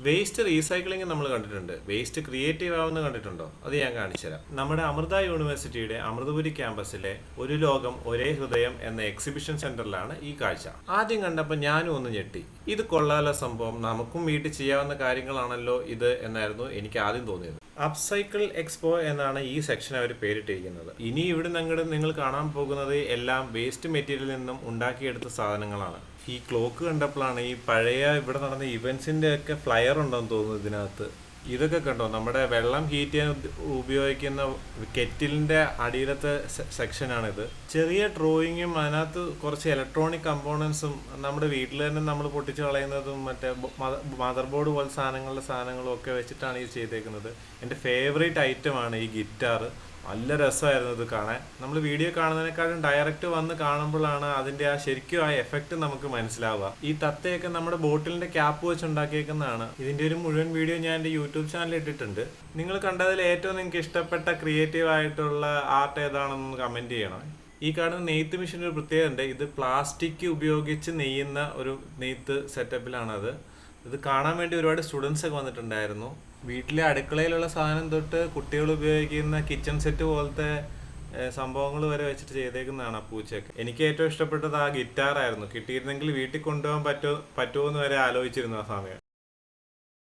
Waste recycling നമ്മൾ കണ്ടിട്ടുണ്ട്. Waste creative ആവുന്ന കണ്ടിട്ടുണ്ടോ? അത് ഞാൻ കാണിച്ചുതരാം. നമ്മുടെ അമൃത യൂണിവേഴ്സിറ്റിയുടെ അമൃതപുരി ക്യാമ്പസിലെ ഒരു ലോകം ഒരേ ഹൃദയം എന്ന എക്സിബിഷൻ സെന്ററിലാണ് ഈ കാഴ്ച. ആദ്യം കണ്ടപ്പോൾ ഞാനും ഒന്ന് ഞെട്ടി. ഇത് കൊള്ളാലോ സംഭവം, നമുക്കും വീട്ടിൽ ചെയ്യാവുന്ന കാര്യങ്ങളാണല്ലോ ഇത് എന്നായിരുന്നു എനിക്ക് ആദ്യം തോന്നിയത്. അപ്സൈക്കിൾ എക്സ്പോ എന്നാണ് ഈ സെക്ഷൻ അവർ പേരിട്ടിരിക്കുന്നത്. ഇനി ഇവിടെ നിങ്ങൾ കാണാൻ പോകുന്നത് എല്ലാം വേസ്റ്റ് മെറ്റീരിയലിൽ നിന്നും ഉണ്ടാക്കിയെടുത്ത സാധനങ്ങളാണ്. ഈ ക്ലോക്ക് കണ്ടപ്പോഴാണ് ഈ പഴയ ഇവിടെ നടന്ന ഇവന്റ്സിന്റെ ഒക്കെ ഫ്ലയർ ഉണ്ടെന്ന് തോന്നുന്നു ഇതിനകത്ത്. ഇതൊക്കെ കണ്ടോ, നമ്മുടെ വെള്ളം ഹീറ്റ് ചെയ്യാൻ ഉപയോഗിക്കുന്ന കെറ്റിലിന്റെ അടിയിലത്തെ സെക്ഷനാണിത്. ചെറിയ ഡ്രോയിങ്ങും അതിനകത്ത് കുറച്ച് ഇലക്ട്രോണിക് കമ്പോണൻസും നമ്മുടെ വീട്ടിൽ തന്നെ നമ്മൾ പൊട്ടിച്ച് കളയുന്നതും മറ്റേ മദർ ബോർഡ് പോലെ സാധനങ്ങളും ഒക്കെ വെച്ചിട്ടാണ് ഇത് ചെയ്തേക്കുന്നത്. എൻ്റെ ഫേവറേറ്റ് ഐറ്റമാണ് ഈ ഗിറ്റാർ. നല്ല രസമായിരുന്നു ഇത് കാണാൻ. നമ്മൾ വീഡിയോ കാണുന്നതിനേക്കാളും ഡയറക്റ്റ് വന്ന് കാണുമ്പോഴാണ് അതിൻ്റെ ശരിക്കും ആ എഫക്റ്റ് നമുക്ക് മനസ്സിലാവുക. ഈ തത്തയൊക്കെ നമ്മുടെ ബോട്ടിലിൻ്റെ ക്യാപ്പ് വെച്ച് ഉണ്ടാക്കിയേക്കുന്നതാണ്. ഇതിൻ്റെ ഒരു മുഴുവൻ വീഡിയോ ഞാൻ എൻ്റെ യൂട്യൂബ് ചാനലിൽ ഇട്ടിട്ടുണ്ട്. നിങ്ങൾ കണ്ടതിൽ ഏറ്റവും നിങ്ങൾക്ക് ഇഷ്ടപ്പെട്ട ക്രിയേറ്റീവ് ആയിട്ടുള്ള ആർട്ട് ഏതാണെന്ന് കമൻറ്റ് ചെയ്യണം. ഈ കാണുന്ന നെയ്ത്ത് മെഷീൻ ഒരു പ്രത്യേകത, ഇത് പ്ലാസ്റ്റിക് ഉപയോഗിച്ച് നെയ്യുന്ന ഒരു നെയ്ത്ത് സെറ്റപ്പിലാണത്. ഇത് കാണാൻ വേണ്ടി ഒരുപാട് സ്റ്റുഡൻസ് ഒക്കെ വന്നിട്ടുണ്ടായിരുന്നു. വീട്ടിലെ അടുക്കളയിലുള്ള സാധനം തൊട്ട് കുട്ടികൾ ഉപയോഗിക്കുന്ന കിച്ചൺ സെറ്റ് പോലത്തെ സംഭവങ്ങൾ വരെ വെച്ചിട്ട് ചെയ്തേക്കുന്നതാണ് ആ പൂച്ചയൊക്കെ. എനിക്ക് ഏറ്റവും ഇഷ്ടപ്പെട്ടത് ആ ഗിറ്റാറായിരുന്നു. കിട്ടിയിരുന്നെങ്കിൽ വീട്ടിൽ കൊണ്ടുപോകാൻ പറ്റുമോ എന്ന് വരെ ആലോചിച്ചിരുന്നു ആ സമയം.